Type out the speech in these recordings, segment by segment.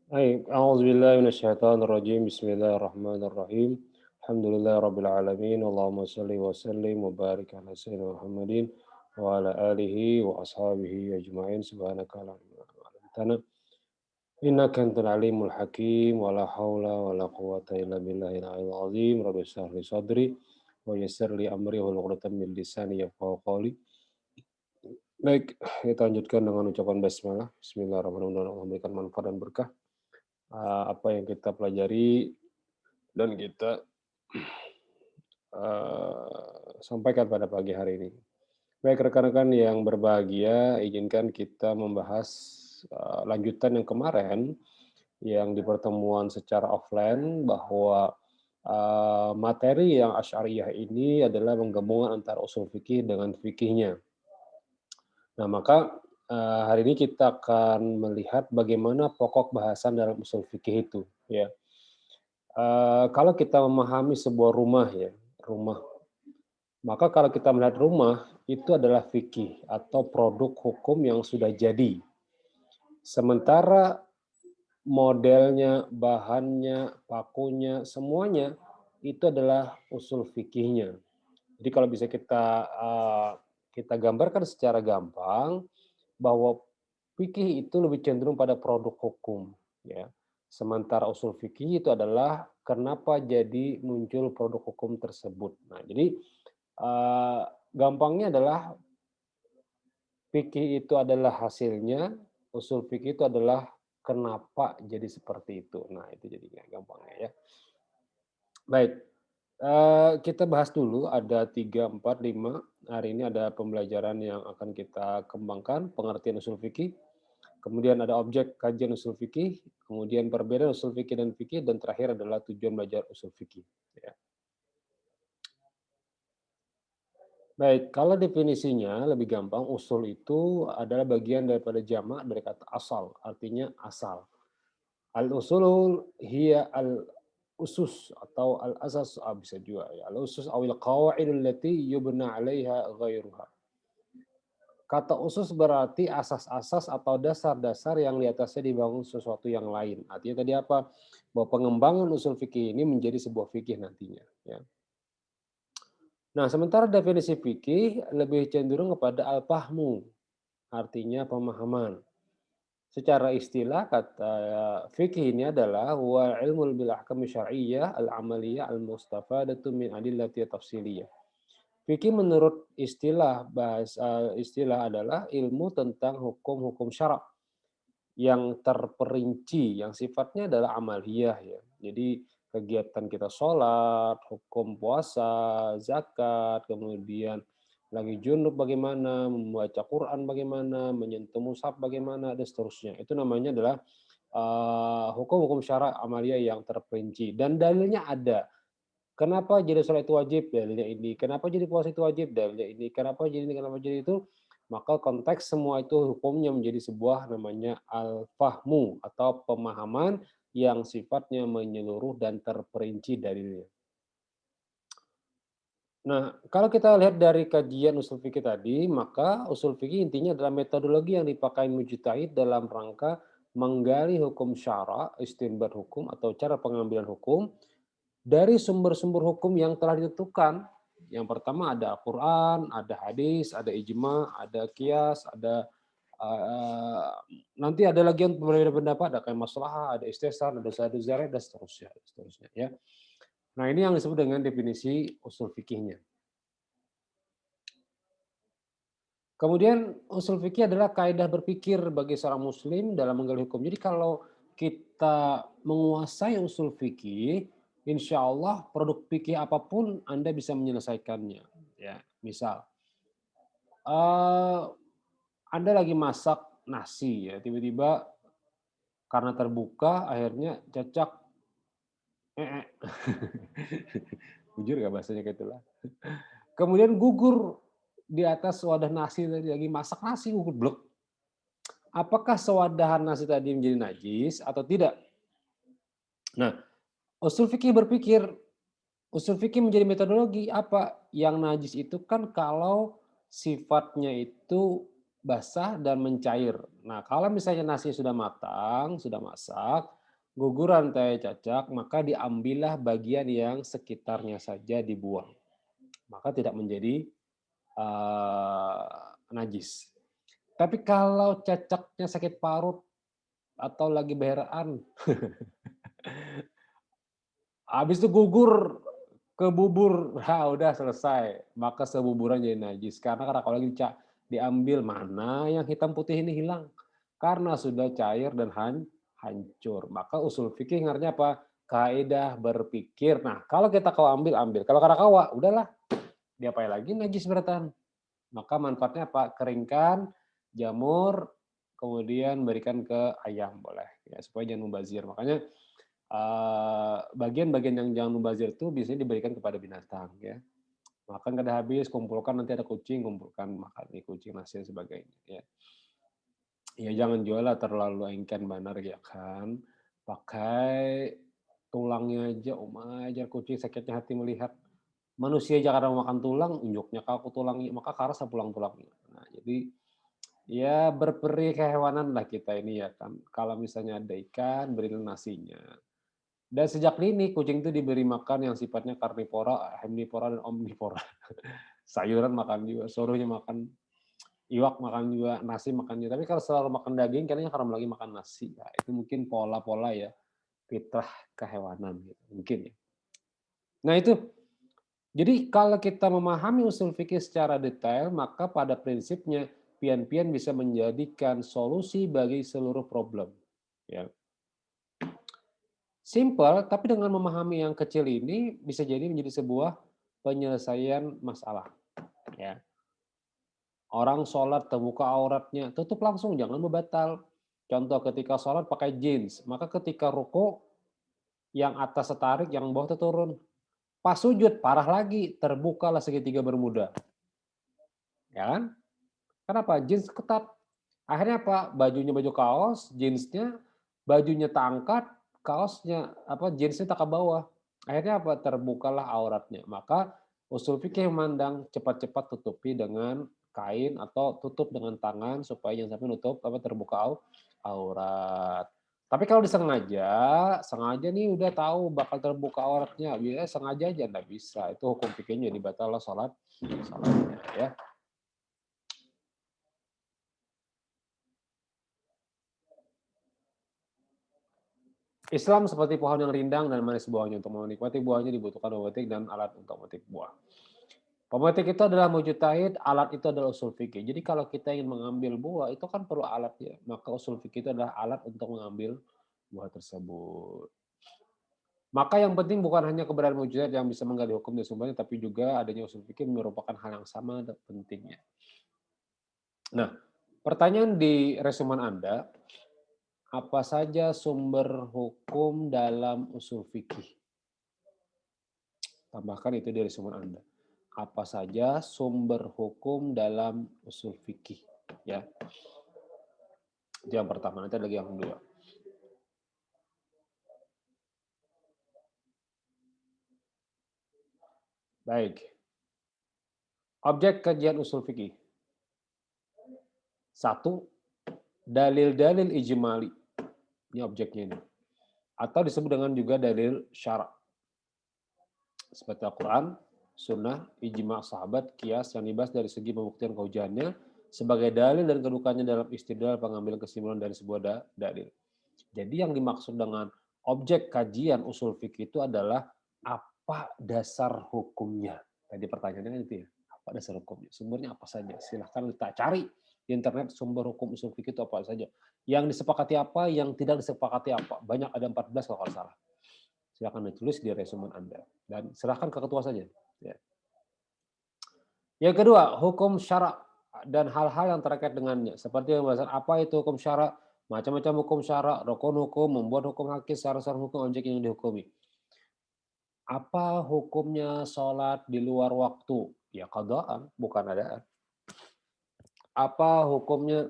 Baik, a'udzubillahi minasyaitonirrajim. Bismillahirrahmanirrahim. Alhamdulillahirabbil alamin. Allahumma shalli wa sallim wa barik ala sayyidina Muhammadin wa ala alihi wa ashabihi ajmain. Subhanaka la ilma lana innaka antal alimul hakim wa la haula wa la quwwata illa billahil aliyyil azim. Rabbi shrah li sadri wa yassir li amri wa uqdatam min lisani yafqahu qawli. Baik, kita lanjutkan dengan ucapan basmalah. Bismillahirrahmanirrahim. Allah memberikan manfaat dan berkah apa yang kita pelajari dan kita sampaikan pada pagi hari ini. Baik rekan-rekan yang berbahagia, izinkan kita membahas lanjutan yang kemarin yang di pertemuan secara offline bahwa materi yang Asy'ariyah ini adalah menggabungkan antara usul fikih dengan fikihnya. Nah, maka hari ini kita akan melihat bagaimana pokok bahasan dalam usul fikih itu, ya. Kalau kita memahami sebuah rumah ya, rumah, maka kalau kita melihat rumah, itu adalah fikih atau produk hukum yang sudah jadi. Sementara modelnya, bahannya, pakunya, semuanya itu adalah usul fikihnya. Jadi kalau bisa kita gambarkan secara gampang, bahwa fikih itu lebih cenderung pada produk hukum, ya. Sementara usul fikih itu adalah kenapa jadi muncul produk hukum tersebut. Nah, jadi gampangnya adalah fikih itu adalah hasilnya, usul fikih itu adalah kenapa jadi seperti itu. Nah, itu jadinya gampangnya ya. Baik, kita bahas dulu ada 3, 4, 5. Hari ini ada pembelajaran yang akan kita kembangkan, pengertian usul fikih. Kemudian ada objek kajian usul fikih, kemudian perbedaan usul fikih dan fikih, dan terakhir adalah tujuan belajar usul fikih. Ya. Baik, kalau definisinya lebih gampang, usul itu adalah bagian daripada jamak dari kata asal, artinya asal. Al-usul hiya al-usus atau al-asas, bisa juga ya. Al-usus awil qawaidul lati yubna 'alaiha ghairuha. Kata usus berarti asas-asas atau dasar-dasar yang di atasnya dibangun sesuatu yang lain. Artinya tadi apa? Bahwa pengembangan usul fikih ini menjadi sebuah fikih nantinya. Ya. Nah, sementara definisi fikih lebih cenderung kepada al-fahmu, artinya pemahaman. Secara istilah kata fikih ini adalah wa ilmul bil ahkam syar'iyyah al-amaliyah al-mustafadatu min adillati tafsiliyah. Fikih menurut istilah adalah ilmu tentang hukum-hukum syarak yang terperinci, yang sifatnya adalah amaliyah ya. Jadi kegiatan kita sholat, hukum puasa, zakat, kemudian lagi junub bagaimana, membaca Quran bagaimana, menyentuh mushaf bagaimana, dan seterusnya. Itu namanya adalah hukum-hukum syarak amaliyah yang terperinci. Dan dalilnya ada. Kenapa jadi sholat itu wajib? Dalilnya ini. Kenapa jadi puasa itu wajib? Dalilnya ini. Kenapa jadi ini? Kenapa jadi itu? Maka konteks semua itu hukumnya menjadi sebuah namanya al-fahmu atau pemahaman yang sifatnya menyeluruh dan terperinci dalilnya. Nah, kalau kita lihat dari kajian usul fikih tadi, maka usul fikih intinya adalah metodologi yang dipakai mujtahid dalam rangka menggali hukum syara, istinbat hukum atau cara pengambilan hukum dari sumber-sumber hukum yang telah ditentukan. Yang pertama ada Al-Quran, ada hadis, ada ijma, ada kias, ada uh, nanti ada lagi yang berbeda pendapat, ada kayak maslahah, ada istisar, ada sadu zarai, dan seterusnya, seterusnya. Ya. Nah ini yang disebut dengan definisi usul fikihnya. Kemudian usul fikih adalah kaidah berpikir bagi seorang muslim dalam menggali hukum. Jadi kalau kita menguasai usul fikih, insya Allah produk fikih apapun Anda bisa menyelesaikannya. Ya, misal Anda lagi masak nasi ya, tiba-tiba karena terbuka akhirnya cecak jujur gak bahasanya kayak itulah. Kemudian gugur di atas wadah nasi tadi lagi masak nasi gugur blek. Apakah sewadahan nasi tadi menjadi najis atau tidak? Nah, usul fikih berpikir, usul fikih menjadi metodologi apa? Yang najis itu kan kalau sifatnya itu basah dan mencair. Nah, kalau misalnya nasi sudah matang, sudah masak, guguran tai cacak, maka diambillah bagian yang sekitarnya saja dibuang. Maka tidak menjadi najis. Tapi kalau cacaknya sakit parut atau lagi beleraan, habis itu gugur ke bubur, udah selesai. Maka sebuburan jadi najis. Karena kalau lagi diambil, mana yang hitam putih ini hilang. Karena sudah cair dan hancur. Maka usul fikih ngarnya apa? Kaidah berpikir. Nah, kalau kita kau ambil, ambil. Kalau karena kawa, udahlah. Diapain lagi najis beratan. Maka manfaatnya apa? Keringkan, jamur, kemudian berikan ke ayam boleh. Ya, supaya jangan mubazir. Makanya bagian-bagian yang jangan mubazir itu biasanya diberikan kepada binatang ya. Makan kada habis, kumpulkan, nanti ada kucing, kumpulkan makan nih kucing, nasi dan sebagainya ya. Ya jangan jual lah terlalu engken banar ya kan. Pakai tulangnya aja, aja kucing sakitnya hati melihat. Manusia aja kadang makan tulang, unjuknya aku tulangnya, maka karasa pulang tulangnya. Nah, jadi ya berperi kehewanan lah kita ini ya kan. Kalau misalnya ada ikan, berikan nasinya. Dan sejak dini kucing itu diberi makan yang sifatnya karnivora, hemnivora, dan omnivora. Sayuran makan juga, suruhnya makan iwak makan juga, nasi makan juga. Tapi kalau selalu makan daging, kayaknya haram lagi makan nasi. Nah, itu mungkin pola-pola ya, fitrah kehewanan gitu, mungkin ya. Nah itu, jadi kalau kita memahami usul fikih secara detail, maka pada prinsipnya pian-pian bisa menjadikan solusi bagi seluruh problem. Ya. Simple, tapi dengan memahami yang kecil ini bisa jadi menjadi sebuah penyelesaian masalah. Ya. Orang sholat terbuka auratnya, tutup langsung, jangan membatal. Contoh ketika sholat pakai jeans, maka ketika ruku yang atas setarik, yang bawah turun. Pas sujud, parah lagi, terbukalah segitiga bermuda. Ya kan? Kenapa? Jeans ketat. Akhirnya apa? Bajunya baju kaos, jeansnya, bajunya tak angkat, kaosnya, jeansnya tak ke bawah. Akhirnya apa? Terbukalah auratnya. Maka usul fikih memandang cepat-cepat tutupi dengan kain atau tutup dengan tangan supaya jangan sampai nutup terbuka aurat. Tapi kalau disengaja, sengaja nih udah tahu bakal terbuka auratnya, biasanya sengaja aja nggak bisa. Itu hukum fikihnya dibatal salatnya ya. Islam seperti pohon yang rindang dan manis buahnya. Untuk menikmati buahnya dibutuhkan pemetik dan alat untuk memetik buah. Pemetik itu adalah mujtahid, alat itu adalah usul fikih. Jadi kalau kita ingin mengambil buah, itu kan perlu alat ya. Maka usul fikih itu adalah alat untuk mengambil buah tersebut. Maka yang penting bukan hanya keberadaan mujtahid yang bisa menggali hukum dan sumbernya, tapi juga adanya usul fikih merupakan hal yang sama dan pentingnya. Nah, pertanyaan di resumen Anda, apa saja sumber hukum dalam usul fikih? Tambahkan itu di resumen Anda. Apa saja sumber hukum dalam usul fikih? Ya, itu yang pertama. Nanti ada lagi yang kedua. Baik. Objek kajian usul fikih. Satu, dalil-dalil ijmali. Ini objeknya ini. Atau disebut dengan juga dalil syara'. Seperti Al-Quran, sunnah, ijma' sahabat, kias yang dibahas dari segi pembuktian kehujaannya sebagai dalil dan kedudukannya dalam istidlal pengambilan kesimpulan dari sebuah dalil. Jadi yang dimaksud dengan objek kajian usul fikih itu adalah apa dasar hukumnya. Tadi pertanyaannya kan itu ya, apa dasar hukumnya? Sumbernya apa saja? Silahkan kita cari di internet sumber hukum usul fikih itu apa saja. Yang disepakati apa, yang tidak disepakati apa. Banyak, ada 14 kalau nggak salah. Silakan ditulis di resumen Anda dan serahkan ke ketua saja. Ya. Yang kedua, hukum syara' dan hal-hal yang terkait dengannya. Seperti pembahasan apa itu hukum syara', macam-macam hukum syara', rukun hukum, membuat hukum hakis, syarat-syarat hukum objek yang dihukumi. Apa hukumnya sholat di luar waktu? Ya qadaan, bukan adaan. Apa hukumnya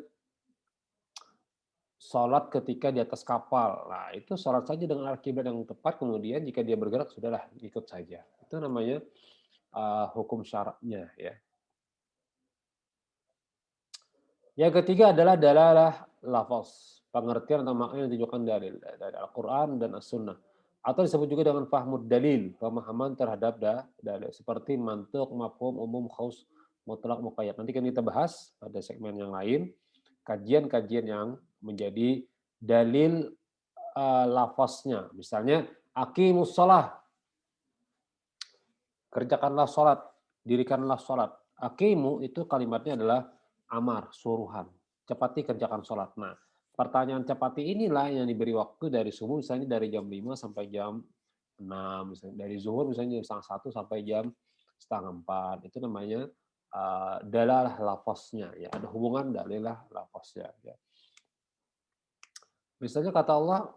sholat ketika di atas kapal? Nah, itu sholat saja dengan arah kiblat yang tepat, kemudian jika dia bergerak, sudahlah, ikut saja. Itu namanya hukum syaratnya ya. Yang ketiga adalah dalalah lafaz. pengertian atau makna yang ditunjukkan dari Al-Quran dan As-Sunnah. Atau disebut juga dengan fahmud dalil, pemahaman terhadap dalil. Seperti mantuk, mafhum, umum, khaus, mutlak, muqayyad. Nanti kan kita bahas pada segmen yang lain, kajian-kajian yang menjadi dalil lafaznya. Misalnya, aqimus shalah, kerjakanlah sholat, dirikanlah sholat. Aqimu itu kalimatnya adalah amar, suruhan. Cepati kerjakan sholat. Nah, pertanyaan cepati inilah yang diberi waktu dari subuh, misalnya dari jam 5 sampai jam 6, misalnya dari zuhur misalnya jam setengah 1 sampai jam setengah 4. Itu namanya dalalah lafaznya. Ya. Ada hubungan dalilah lafaznya. Ya. Misalnya kata Allah,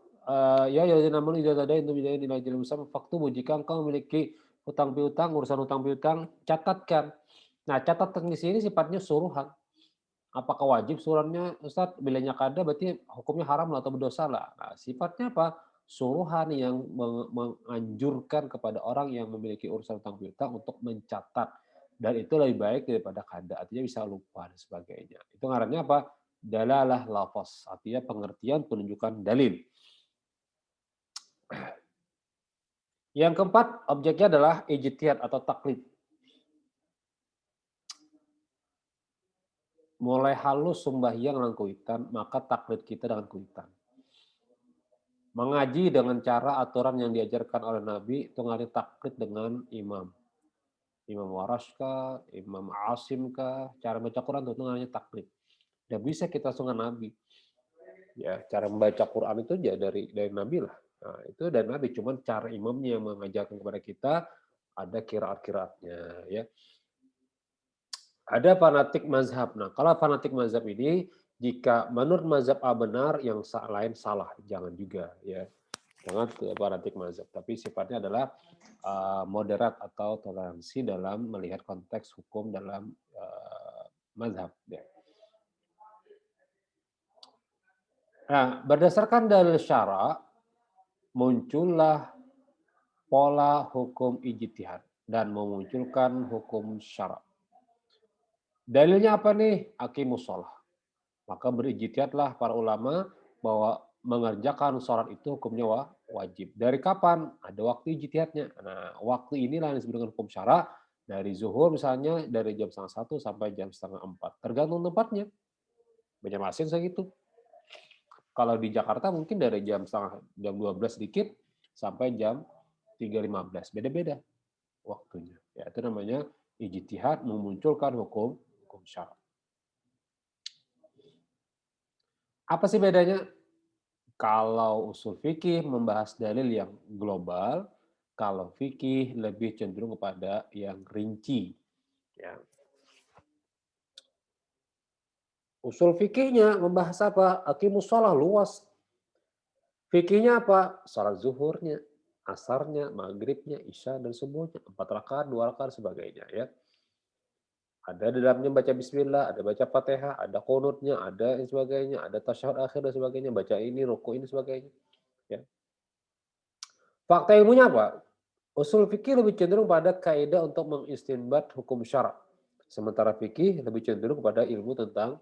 ya ayyuhallazina amanu idza tadayantum bidaynin ila ajalin musamman faktubu, jika engkau memiliki hutang piutang, urusan hutang piutang, catatkan. Nah, catatan di sini sifatnya suruhan. Apakah wajib suruhannya, Ustaz? Bilanya kada berarti hukumnya haram atau berdosa lah. Nah, sifatnya apa? Suruhan yang menganjurkan kepada orang yang memiliki urusan hutang piutang untuk mencatat. Dan itu lebih baik daripada kada, artinya bisa lupa dan sebagainya. Itu ngarannya apa? Dalalah lafaz, artinya pengertian penunjukan dalil. Yang keempat, objeknya adalah ijtihad atau taklid. Mulai halus sembahyang dengan kuitan, maka taklid kita dengan kuitan. Mengaji dengan cara aturan yang diajarkan oleh Nabi, itu ngalir taklid dengan imam. Imam Warash kah, Imam Asim kah, cara baca Quran itu namanya taklid. Dan bisa kita sungan Nabi. Ya, cara membaca Quran itu ya dari Nabi lah. Nah, itu dari Nabi, cuman cara imamnya yang mengajarkan kepada kita, ada kiraat-kiraatnya. Ya. Ada fanatik mazhab. Nah, kalau fanatik mazhab ini, jika menurut mazhab A benar, yang lain salah. Jangan juga. Ya. Jangan fanatik mazhab. Tapi sifatnya adalah moderat atau toleransi dalam melihat konteks hukum dalam mazhab. Ya. Nah, berdasarkan dalil syara, muncullah pola hukum ijtihad dan memunculkan hukum syara. Dalilnya apa nih? Aqimus shalah. Maka berijtihadlah para ulama bahwa mengerjakan sholat itu hukumnya wajib. Dari kapan? Ada waktu ijtihadnya. Nah, waktu inilah yang disebut dengan hukum syara. Dari zuhur misalnya, dari jam setengah 1 sampai jam setengah 4. Tergantung tempatnya. Banjarmasin segitu. Kalau di Jakarta mungkin dari jam 12 sedikit sampai jam 3.15. Beda-beda waktunya. Ya, itu namanya ijtihad memunculkan hukum syara. Apa sih bedanya? Kalau usul fikih membahas dalil yang global, kalau fikih lebih cenderung kepada yang rinci. Ya. Usul fikihnya membahas apa? Aqimus shalah luas. Fikihnya apa? Salat zuhurnya, asarnya, maghribnya, isya, dan semuanya. 4 rakaat, 2 rakaat, sebagainya. Ya. Ada di dalamnya baca bismillah, ada baca fatihah, ada qunutnya, ada sebagainya, ada tasyahud akhir dan sebagainya, baca ini, ruku ini, sebagainya. Ya. Fakta ilmunya apa? Usul fikih lebih cenderung pada kaidah untuk mengistinbat hukum syara. Sementara fikih lebih cenderung pada ilmu tentang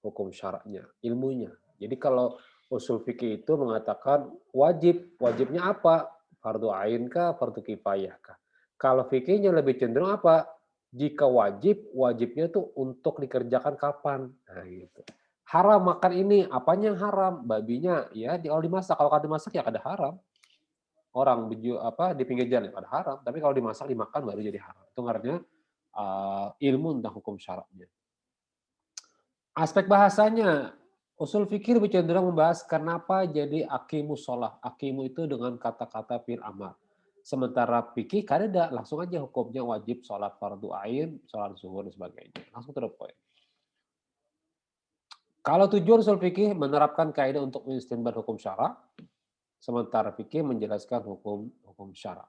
hukum syara'nya, ilmunya. Jadi kalau usul fikih itu mengatakan wajib, wajibnya apa? Fardu ain kah, fardu kifayah kah? Kalau fikihnya lebih cenderung apa? Jika wajib, wajibnya tuh untuk dikerjakan kapan? Nah, gitu. Haram makan ini, apanya yang haram? Babinya, ya kalau dimasak. Kalau kada dimasak ya kada haram. Orang di pinggir jalan pada haram, tapi kalau dimasak dimakan baru jadi haram. Itu artinya ilmu tentang hukum syaratnya. Aspek bahasanya, usul fikir lebih cenderung membahas kenapa jadi aqimus shalah. Aqimu itu dengan kata-kata fil amar. Sementara fikih kan ada langsung aja hukumnya wajib sholat fardu ain, sholat zuhur dan sebagainya. Langsung to the point. Kalau tujuan usul fikih menerapkan kaidah untuk mengistinbat hukum syara, sementara fikih menjelaskan hukum syara.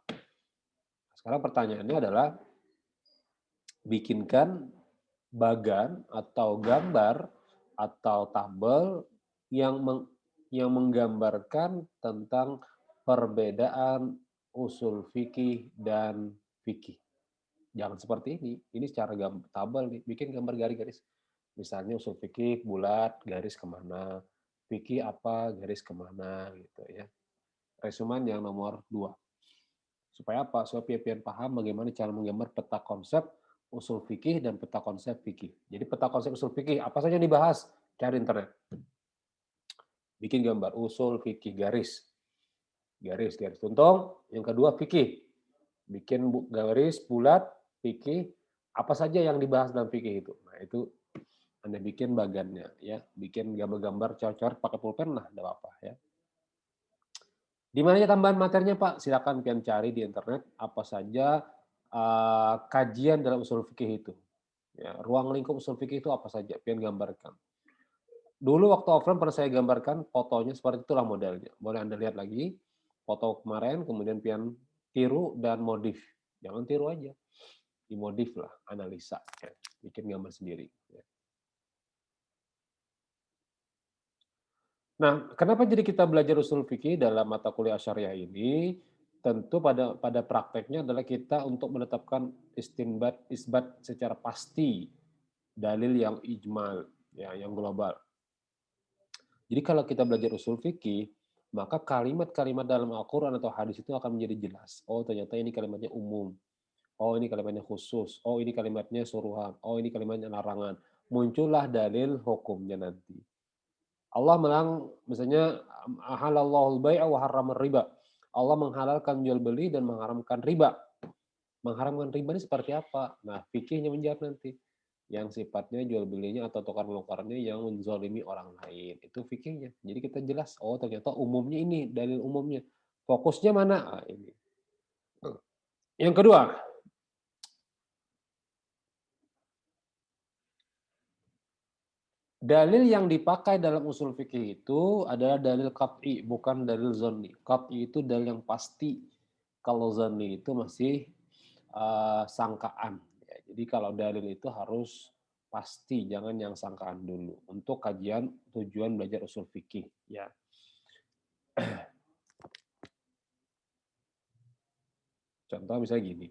Sekarang pertanyaannya adalah bikinkan bagan atau gambar atau tabel yang menggambarkan tentang perbedaan usul fikih dan fikih. Jangan seperti ini. Ini secara tabel nih, bikin gambar garis-garis. Misalnya usul fikih bulat, garis kemana. fikih apa, garis kemana gitu ya. Resumen yang nomor 2. Supaya apa? Supaya pian paham bagaimana cara menggambar peta konsep usul fikih dan peta konsep fikih. Jadi peta konsep usul fikih apa saja yang dibahas? Cari internet. Bikin gambar usul fikih garis. Garis, garis tuntung. Yang kedua fikih. Bikin garis bulat fikih apa saja yang dibahas dalam fikih itu. Nah, itu Anda bikin bagannya ya, bikin gambar-gambar coret-coret pakai pulpen lah, enggak apa-apa ya. Di mana tambahan materinya, Pak? Silakan pian cari di internet apa saja kajian dalam usul fikih itu. Ya, ruang lingkup usul fikih itu apa saja, pian gambarkan. Dulu waktu offline pernah saya gambarkan fotonya seperti itulah modelnya. Boleh Anda lihat lagi foto kemarin, kemudian pian tiru dan modif. Jangan tiru aja, dimodif lah, analisa, ya. Bikin gambar sendiri. Ya. Nah, kenapa jadi kita belajar usul fikih dalam mata kuliah syariah ini? Tentu pada prakteknya adalah kita untuk menetapkan istinbat, isbat secara pasti dalil yang ijmal, ya, yang global. Jadi kalau kita belajar usul fikih, maka kalimat-kalimat dalam Al-Quran atau hadis itu akan menjadi jelas. Oh, ternyata ini kalimatnya umum. Oh, ini kalimatnya khusus. Oh, ini kalimatnya suruhan. Oh, ini kalimatnya larangan. Muncullah dalil hukumnya nanti. Allah misalnya halallahu al-bai'a wa harramar riba. Allah menghalalkan jual beli dan mengharamkan riba. Mengharamkan riba ini seperti apa? Nah, fikihnya menjawab nanti. Yang sifatnya jual belinya atau tukar menukarnya yang menzalimi orang lain. Itu fikihnya. Jadi kita jelas, oh ternyata umumnya ini, dalil umumnya. Fokusnya mana? Ah, ini. Yang kedua, dalil yang dipakai dalam usul fikih itu adalah dalil qat'i, bukan dalil zanni. Qat'i itu dalil yang pasti. Kalau zanni itu masih sangkaan. Ya, jadi kalau dalil itu harus pasti, jangan yang sangkaan dulu. Untuk kajian tujuan belajar usul fikih. Ya. Contoh misalnya gini.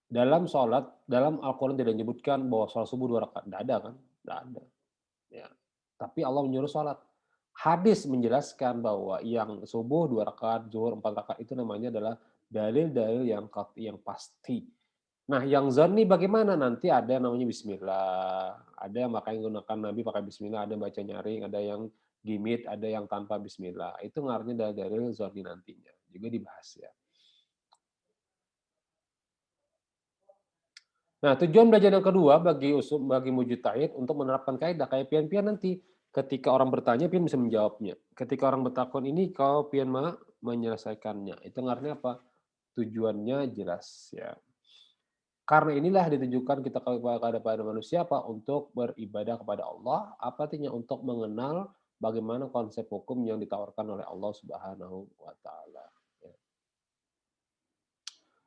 Dalam sholat, dalam Al-Quran tidak menyebutkan bahwa sholat subuh 2 rakaat. Tidak ada kan? Tidak ada. Ya. Tapi Allah menyuruh sholat. Hadis menjelaskan bahwa yang subuh 2 rakaat, zuhur 4 rakaat itu namanya adalah dalil-dalil yang pasti. Nah, yang zanni bagaimana? Nanti ada yang namanya bismillah, ada yang makanya gunakan Nabi pakai bismillah, ada yang baca nyaring, ada yang gimit, ada yang tanpa bismillah. Itu ngaruhnya dari dalil zanni nantinya. Juga dibahas ya. Nah, tujuan belajar yang kedua bagi mujtahid untuk menerapkan kaidah kayak pian-pian nanti. Ketika orang bertanya, pian bisa menjawabnya. Ketika orang bertakon ini, kau pian menyelesaikannya. Itu artinya apa? Tujuannya jelas ya. Karena inilah ditujukan kita kepada manusia apa? Untuk beribadah kepada Allah. Apa artinya? Untuk mengenal bagaimana konsep hukum yang ditawarkan oleh Allah Subhanahu wa taala.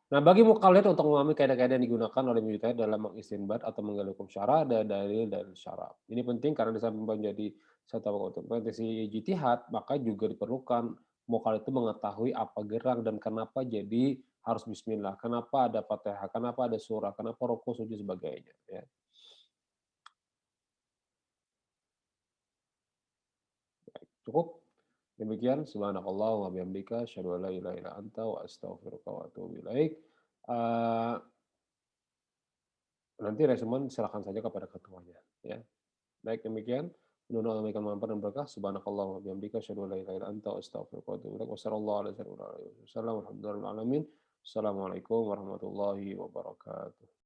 Nah, bagi mukallaf untuk memahami kaidah-kaidah yang digunakan oleh mujtahid dalam mengistinbat atau menggali hukum syara ada dalil dan syara. Ini penting karena di samping menjadi satu potensi ijtihad, maka juga diperlukan mukallaf itu mengetahui apa gerang dan kenapa jadi harus bismillah, kenapa ada Fatihah, kenapa ada surah, kenapa rukuk, sujud sebagainya ya. Cukup? Demikian subhanakallah wa bihamdika asyhadu an la ilaha illa anta wa astaghfiruka wa atubu ilaik. Nanti resumen silakan saja kepada ketuanya ya. Baik demikian. Mudah-mudahan memberikan manfaat dan berkah. Subhanakallah wa bihamdika asyhadu an la ilaha illa anta astaghfiruka wa atubu ilaik. Wassalamualaikum warahmatullahi wabarakatuh.